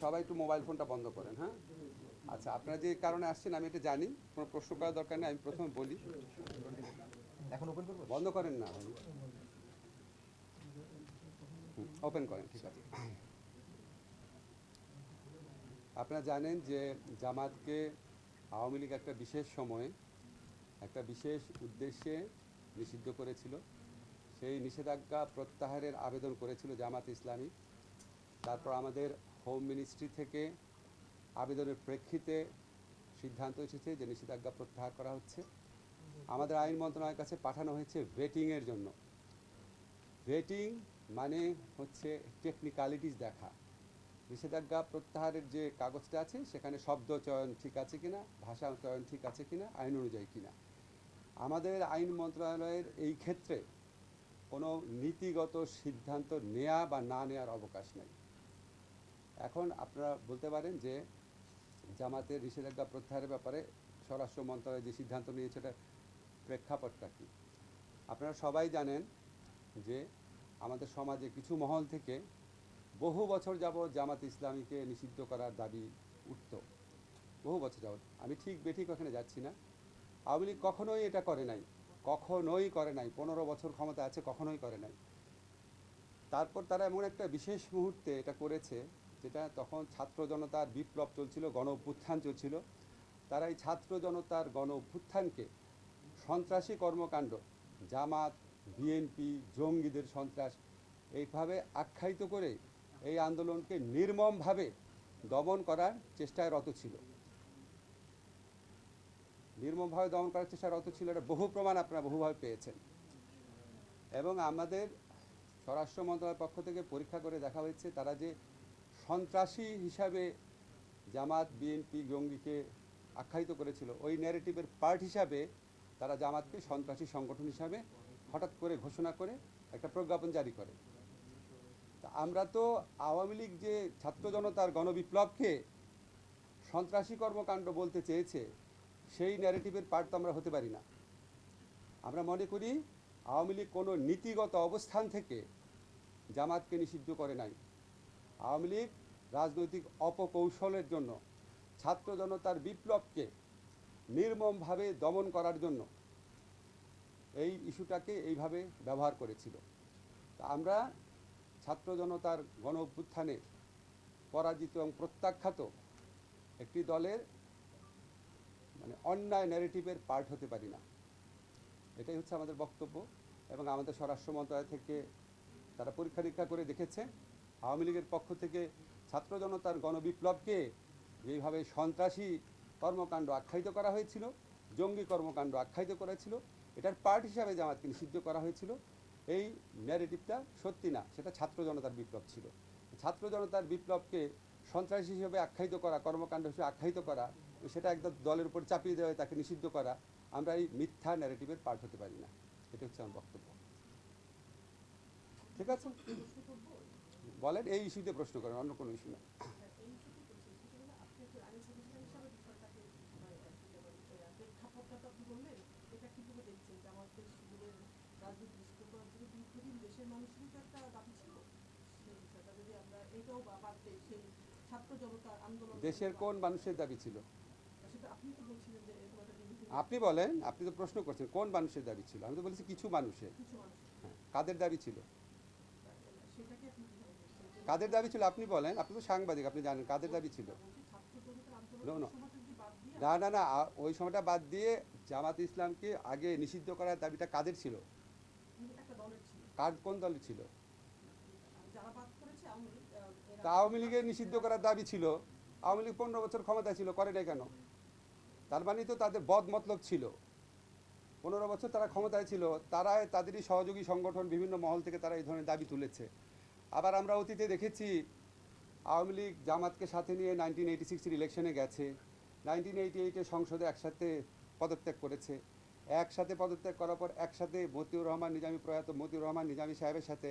সবাই একটু মোবাইল ফোনটা বন্ধ করেন, হ্যাঁ? আচ্ছা, আপনারা যে কারণে আসছেন আমি এটা জানি, কোনো প্রশ্ন করার দরকার নেই। আমি প্রথমে বলি, এখন ওপেন করবো। বন্ধ করেন না ভাই, ওপেন করেন, ঠিক আছে। আপনারা জানেন যে জামাতকে আওয়ামী লীগ একটা বিশেষ সময়ে একটা বিশেষ উদ্দেশ্যে নিষিদ্ধ করেছিল। সেই নিষেধাজ্ঞা প্রত্যাহারের আবেদন করেছিল জামাত ইসলামী। তারপর আমাদের হোম মিনিস্ট্রি থেকে আবেদনের প্রেক্ষিতে সিদ্ধান্ত এসেছে যে নিষেধাজ্ঞা প্রত্যাহার করা হচ্ছে। আমাদের আইন মন্ত্রণালয়ের কাছে পাঠানো হয়েছে ভেটিংয়ের জন্য। ভেটিং মানে হচ্ছে টেকনিক্যালিটিস দেখা, নিষেধাজ্ঞা প্রত্যাহারের যে কাগজটা আছে সেখানে শব্দ চয়ন ঠিক আছে কিনা, ভাষা চয়ন ঠিক আছে কিনা, আইন অনুযায়ী কিনা। আমাদের আইন মন্ত্রণালয়ের এই ক্ষেত্রে কোনো নীতিগত সিদ্ধান্ত নেওয়া বা না নেওয়ার অবকাশ নেই। এখন আপনারা বলতে পারেন যে জামাতের নিষেধাজ্ঞা প্রত্যাহারের ব্যাপারে স্বরাষ্ট্র মন্ত্রণালয় যে সিদ্ধান্ত নিয়েছে সেটা প্রেক্ষাপটটা কী। আপনারা সবাই জানেন যে আমাদের সমাজে কিছু মহল থেকে বহু বছর যাবৎ জামাত ইসলামীকে নিষিদ্ধ করার দাবি উঠত, বহু বছর যাবৎ। আমি ঠিক বেঠিক ওখানে যাচ্ছি না, আওয়ামী লীগ কখনোই এটা করে নাই, কখনোই করে নাই। 15 বছর ক্ষমতা আছে, কখনোই করে নাই। তারপর তারা এমন একটা বিশেষ মুহূর্তে এটা করেছে, যেটা তখন ছাত্র জনতার বিপ্লব চলছিল, গণ অভ্যুত্থান চলছিল। তারা এই ছাত্র জনতার গণ অভ্যুত্থানকে সন্ত্রাসী কর্মকাণ্ড, জামাত, বিএনপি, জঙ্গিদের সন্ত্রাস, এইভাবে আখ্যায়িত করে এই আন্দোলনকে নির্মমভাবে দমন করার চেষ্টায় রত ছিল। নির্মমভাবে দমন করার চেষ্টায় রত ছিল, এটা বহু প্রমাণ আপনারা বহুভাবে পেয়েছেন। এবং আমাদের স্বরাষ্ট্র মন্ত্রণালয়ের পক্ষ থেকে পরীক্ষা করে দেখা হয়েছে তারা যে সন্ত্রাসী হিসাবে জামাত, বিএনপি, জঙ্গিকে আখ্যায়িত করেছিল, ওই ন্যারেটিভের পার্ট হিসাবে তারা জামাতকে সন্ত্রাসী সংগঠন হিসাবে হঠাৎ করে ঘোষণা করে একটা প্রজ্ঞাপন জারি করে। তা আমরা তো আওয়ামী লীগ যে ছাত্র জনতার গণবিপ্লবকে সন্ত্রাসী কর্মকাণ্ড বলতে চেয়েছে, সেই ন্যারেটিভের পার্ট তো আমরা হতে পারি না। আমরা মনে করি আওয়ামী লীগ কোনো নীতিগত অবস্থান থেকে জামাতকে নিষিদ্ধ করে নাই। আওয়ামী লীগ রাজনৈতিক অপকৌশলের জন্য, ছাত্র জনতার বিপ্লবকে নির্মমভাবে দমন করার জন্য এই ইস্যুটাকে এইভাবে ব্যবহার করেছিল। তা আমরা ছাত্র জনতার গণ অভ্যুত্থানে পরাজিত এবং প্রত্যাখ্যাত একটি দলের মানে অন্যায় ন্যারেটিভের পার্ট হতে পারি না, এটাই হচ্ছে আমাদের বক্তব্য। এবং আমাদের স্বরাষ্ট্র মন্ত্রণালয় থেকে তারা পরীক্ষা নিরীক্ষা করে দেখেছে আওয়ামী লীগের পক্ষ থেকে ছাত্র জনতার গণবিপ্লবকে যেইভাবে সন্ত্রাসী কর্মকাণ্ড আখ্যায়িত করা হয়েছিল, জঙ্গি কর্মকাণ্ড আখ্যায়িত করেছিল, এটার পার্ট হিসাবে জামাতকে নিষিদ্ধ করা হয়েছিল। এই ন্যারেটিভটা সত্যি না, সেটা ছাত্র জনতার বিপ্লব ছিল। ছাত্র জনতার বিপ্লবকে সন্ত্রাসী হিসেবে আখ্যায়িত করা, কর্মকাণ্ড হিসেবে আখ্যায়িত করা, সেটা একদম দলের উপর চাপিয়ে দেওয়া, তাকে নিষিদ্ধ করা, আমরা এই মিথ্যা ন্যারেটিভের পার্ট হতে পারি না। এটা হচ্ছে আমার বক্তব্য। ঠিক আছে, বলেন, এই ইস্যুতে প্রশ্ন করেন, অন্য কোনো ইস্যু না। দেশের কোন মানুষের দাবি ছিল? আপনি বলেন, আপনি তো প্রশ্ন করছেন কোন মানুষের দাবি ছিল। আমি তো বলেছি কিছু মানুষের। হ্যাঁ, কাদের দাবি ছিল? কাদের দাবি ছিল আপনি বলেন, আপনি তো সাংবাদিক, আপনি জানেন কাদের দাবি ছিল। না না না, ওই সময়টা বাদ দিয়ে জামাত ইসলামকে আগে নিষিদ্ধ করার দাবিটা কাদের ছিল? কার, কোন দলের ছিল? তা আওয়ামী লীগের নিষিদ্ধ করার দাবি ছিল। আওয়ামী লীগ 15 বছর ক্ষমতা ছিল, করে নাই কেন? তার মানে তো তাদের বদ মতলব ছিল। 15 বছর তারা ক্ষমতায় ছিল, তারা তাদেরই সহযোগী সংগঠন বিভিন্ন মহল থেকে তারা এই ধরনের দাবি তুলেছে। আবার আমরা অতীতে দেখেছি আওয়ামী লীগ জামাতকে সাথে নিয়ে 1986-এর ইলেকশনে গেছে, 1988-এ সংসদে একসাথে পদত্যাগ করেছে। একসাথে পদত্যাগ করার পর একসাথে মতিউর রহমান নিজামী, প্রয়াত মতিউর রহমান নিজামী সাহেবের সাথে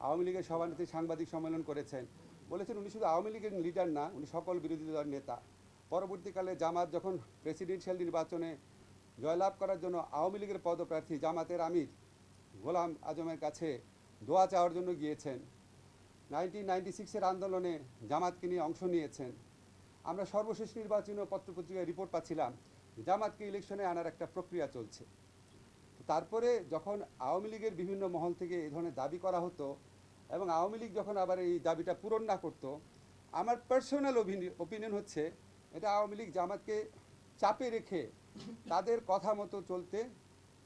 আওয়ামী লীগের সভানেত্রী সাংবাদিক সম্মেলন করেছেন, বলেছেন উনি শুধু আওয়ামী লীগের লিডার না, উনি সকল বিরোধী দলের নেতা। পরবর্তীকালে জামাত যখন প্রেসিডেন্সিয়াল নির্বাচনে জয়লাভ করার জন্য আওয়ামী লীগের পদপ্রার্থী জামাতের আমির গোলাম আজমের কাছে দোয়া চাওয়ার জন্য গিয়েছেন, 1996-এর আন্দোলনে জামাতকে নিয়ে অংশ নিয়েছেন। আমরা সর্বশেষ নির্বাচনীয় পত্রপত্রিকায় রিপোর্ট পাচ্ছিলাম জামাতকে ইলেকশনে আনার একটা প্রক্রিয়া চলছে। তারপরে যখন আওয়ামী লীগের বিভিন্ন মহল থেকে এই ধরনের দাবি করা হতো এবং আওয়ামী লীগ যখন আবার এই দাবিটা পূরণ না করতো, আমার পার্সোনাল ওপিনিয়ন হচ্ছে এটা আওয়ামী লীগ জামাতকে চাপে রেখে তাদের কথা মতো চলতে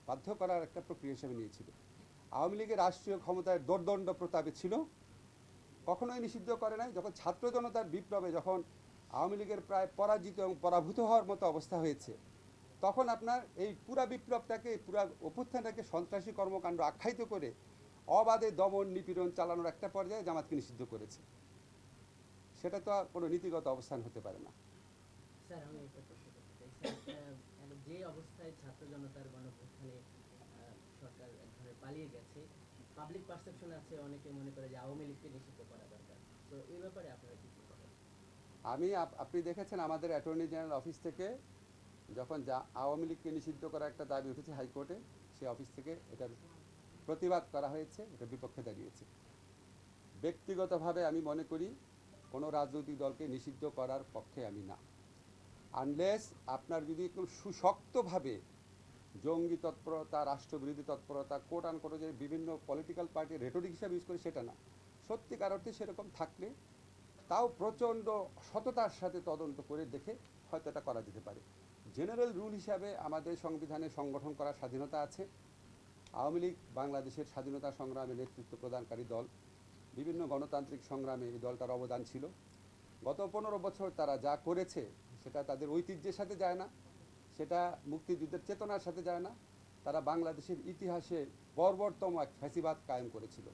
বাধ্য করার একটা প্রক্রিয়া হিসেবে নিয়েছিল। আওয়ামী লীগের রাষ্ট্রীয় ক্ষমতায় দোর্দণ্ড প্রতাপে ছিল, কখনোই নিষিদ্ধ করে নাই। যখন ছাত্র জনতার বিপ্লবে যখন আওয়ামী লীগের প্রায় পরাজিত এবং পরাভূত হওয়ার মতো অবস্থা হয়েছে, তখন আপনার এই পুরা বিপ্লবটাকে, পুরা অভ্যুত্থানটাকে সন্ত্রাসী কর্মকাণ্ড আখ্যায়িত করে অবাধে দমন নিপীড়ন চালানোর একটা পর্যায়ে জামাতকে নিষিদ্ধ করেছে। সেটা তো আর কোনো নীতিগত অবস্থান হতে পারে না। স্যার, আমি একটা প্রশ্ন করতে চাই। স্যার, যে অবস্থায় ছাত্র জনতার গণঅভ্যুত্থানে সরকার এক ধরনের পালিয়ে গেছে, পাবলিক পারসেপশন আছে, অনেকে মনে করে যে আওয়ামী লীগকে নিষিদ্ধ করা দরকার। তো এই ব্যাপারে আপনারা কি বলেন? আপনি দেখেছেন আমাদের অ্যাটর্নি জেনারেল অফিস থেকে যখন আওয়ামী লীগকে নিষিদ্ধ করার একটা দাবি উঠেছে হাইকোর্টে, সেই অফিস থেকে এটার প্রতিবাদ করা হয়েছে, এটার বিপক্ষে দাঁড়িয়েছে। ব্যক্তিগতভাবে আমি মনে করি কোনো রাজনৈতিক দলকে নিষিদ্ধ করার পক্ষে আমি না, আনলেস আপনার যদি একটু সুশক্তভাবে জঙ্গি তৎপরতা, রাষ্ট্রবিরোধী তৎপরতা, কোট আন কোট যে বিভিন্ন পলিটিক্যাল পার্টি রেটরিক হিসাবে ইউজ করে সেটা না, সত্যিকার অর্থে সেরকম থাকলে তাও প্রচণ্ড সততার সাথে তদন্ত করে দেখে হয়তো এটা করা যেতে পারে। জেনারেল রুল হিসাবে আমাদের সংবিধানে সংগঠন করার স্বাধীনতা আছে। আওয়ামী লীগ বাংলাদেশের স্বাধীনতা সংগ্রামে নেতৃত্ব প্রদানকারী দল, বিভিন্ন গণতান্ত্রিক সংগ্রামে এই দলটার অবদান ছিল। গত 15 বছর তারা যা করেছে সেটা তাদের ঐতিহ্যের সাথে যায় না, সেটা মুক্তিযুদ্ধের চেতনার সাথে যায় না। তারা বাংলাদেশের ইতিহাসে বর্বরতম এক ফ্যাসিবাদ কায়েম করেছিল।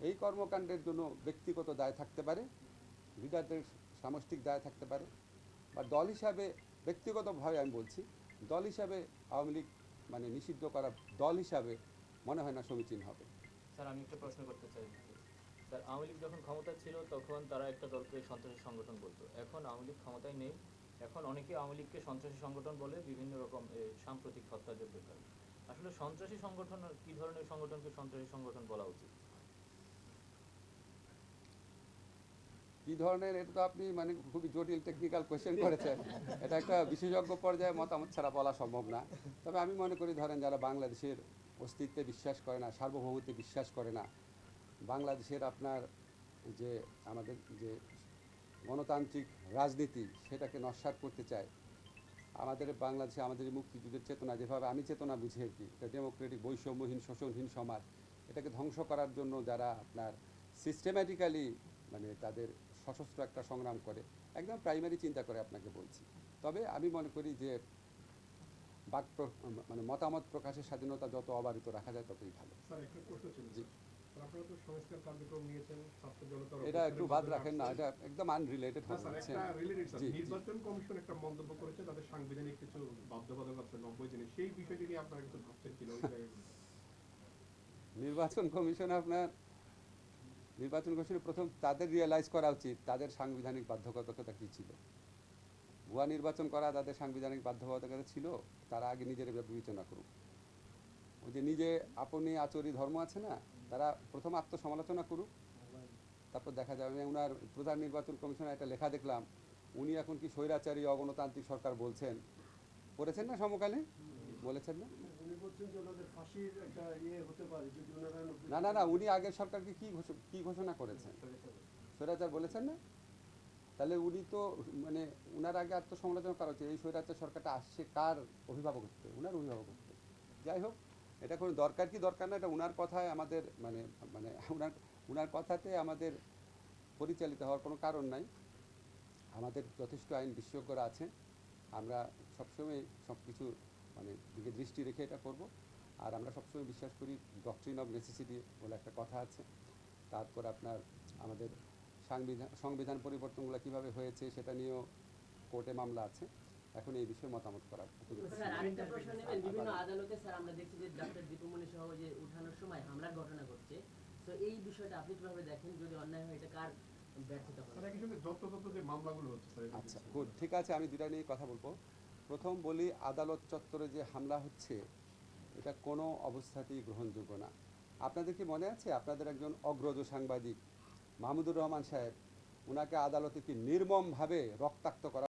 এই কর্মকাণ্ডের জন্য ব্যক্তিগত দায় থাকতে পারে, লিডারদের সামষ্টিক দায় থাকতে পারে, বা দল হিসাবে ব্যক্তিগতভাবে আমি বলছি, দল হিসাবে আওয়ামী লীগ মানে নিষিদ্ধ করা দল হিসাবে মনে হয় না সমীচীন হবে। স্যার, আমি একটা প্রশ্ন করতে চাই। স্যার, আওয়ামী লীগ যখন ক্ষমতা ছিল তখন তারা একটা দলকে সন্ত্রাসী সংগঠন বলতো। এখন আওয়ামী লীগ ক্ষমতায় নেই, এখন অনেকে আওয়ামী লীগকে সন্ত্রাসী সংগঠন বলে বিভিন্ন রকম সাম্প্রতিক হত্যাযজ্ঞের কারণে। আসলে সন্ত্রাসী সংগঠন কি ধরনের সংগঠনকে সন্ত্রাসী সংগঠন বলা উচিত? কী ধরনের, এটা তো আপনি মানে খুবই জটিল টেকনিক্যাল কোয়েশ্চেন করেছেন। এটা একটা বিশেষজ্ঞ পর্যায়ে মতামত ছাড়া বলা সম্ভব না। তবে আমি মনে করি ধরেন যারা বাংলাদেশের অস্তিত্বে বিশ্বাস করে না, সার্বভৌমত্বে বিশ্বাস করে না, বাংলাদেশের আপনার যে আমাদের যে গণতান্ত্রিক রাজনীতি সেটাকে নস্যাৎ করতে চায়, আমাদের বাংলাদেশে আমাদের মুক্তিযুদ্ধের চেতনা যেভাবে আমি চেতনা বুঝি আর কি, এটা ডেমোক্রেটিক বৈষম্যহীন শোষণহীন সমাজ, এটাকে ধ্বংস করার জন্য যারা আপনার সিস্টেম্যাটিক্যালি মানে তাদের সশস্ত্র একটা সংগ্রাম করে, একদম প্রাইমারি চিন্তা করে আপনাকে বলছি। তবে আমি মনে করি যে মানে মতামত প্রকাশের স্বাধীনতা যত অবারিত রাখা যায় ততই ভালো। স্যার, একটা প্রশ্ন ছিল। জি, আপনারা তো সংস্কার কার্যক্রম নিয়েছেন, ছাত্র জনতার এটা একটু বাদ রাখেন না, এটা একদম আনরিলেটেড না হবে। স্যার, একটা রিলেটেড স্যার। জি, নির্বাচন কমিশন একটা মন্তব্য করেছে তাদের সাংবিধানিক কিছু বাধ্যবাধকতা আছে 90 দিনে, সেই বিষয়টি নিয়ে আপনারা কিছু ভাবছেন কিনা ওই জায়গায়? নির্বাচন কমিশনের প্রথম তাদের রিয়েলাইজ করা উচিত তাদের সাংবিধানিক বাধ্যবাধকতা কী ছিল। ভুয়া নির্বাচন করা তাদের সাংবিধানিক বাধ্যবাধকতা ছিল, তারা আগে নিজের বিবেচনা করুক। ওই যে নিজে আপনি আচরি ধর্ম আছে না, তারা প্রথম আত্মসমালোচনা করুক, তারপর দেখা যাবে। আমি ওনার প্রধান নির্বাচন কমিশনের একটা লেখা দেখলাম, উনি এখন কি স্বৈরাচারী অগণতান্ত্রিক সরকার বলছেন, পড়েছেন না সমকালে, বলেছেন না? উনি বলছেন যে ওনাদের ফাঁসির একটা ইয়ে হতে পারে যদি ওনারা না না না, উনি আগের সরকারকে কি ঘোষণা করেছেন, স্বৈরাচার বলেছেন না? তাহলে উনি তো মানে উনার আগে আত্মসমালোচনা করা হচ্ছে। এই স্বৈরাচার সরকারটা আসছে কার অভিভাবকত্বে? উনার অভিভাবকত্বে। যাই হোক, এটা কোনো দরকার কি দরকার না, এটা উনার কথায় আমাদের মানে মানে উনার কথাতে আমাদের পরিচালিত হওয়ার কোনো কারণ নাই। আমাদের যথেষ্ট আইন বিশেষজ্ঞরা আছে, আমরা সবসময় সব কিছু মানে দিকে দৃষ্টি রেখে এটা করব। আর আমরা সবসময় বিশ্বাস করি ডক্ট্রিন অফ নেসেসিটি বলে একটা কথা আছে। তারপর আপনার আমাদের সংবিধান পরিবর্তনগুলো কীভাবে হয়েছে সেটা নিয়েও কোর্টে মামলা আছে। এখন এই বিষয়ে মতামত করার স্যার, আরেকটা প্রশ্ন নেবেন। বিভিন্ন আদালতে স্যার আমরা দেখছি যে ডক্টর দীপুমণি সহ যে উঠানোর সময় হামলার ঘটনা ঘটছে। তো এই বিষয়টা আপনি কিভাবে দেখেন? যদি অন্যায় হয় এটা কার ব্যর্থতা হবে? স্যার, একই সঙ্গে যত যে মামলাগুলো হচ্ছে স্যার, আচ্ছা, গুড, ঠিক আছে, আমি দুটা নিয়ে কথা বলবো। প্রথম বলি, আদালত চত্বরে যে হামলা হচ্ছে এটা কোনো অবস্থাতেই গ্রহণযোগ্য না। আপনাদের কি মনে আছে আপনাদের একজন অগ্রজ সাংবাদিক মাহমুদুর রহমান সাহেব, ওনাকে আদালতে কি নির্মমভাবে রক্তাক্ত করা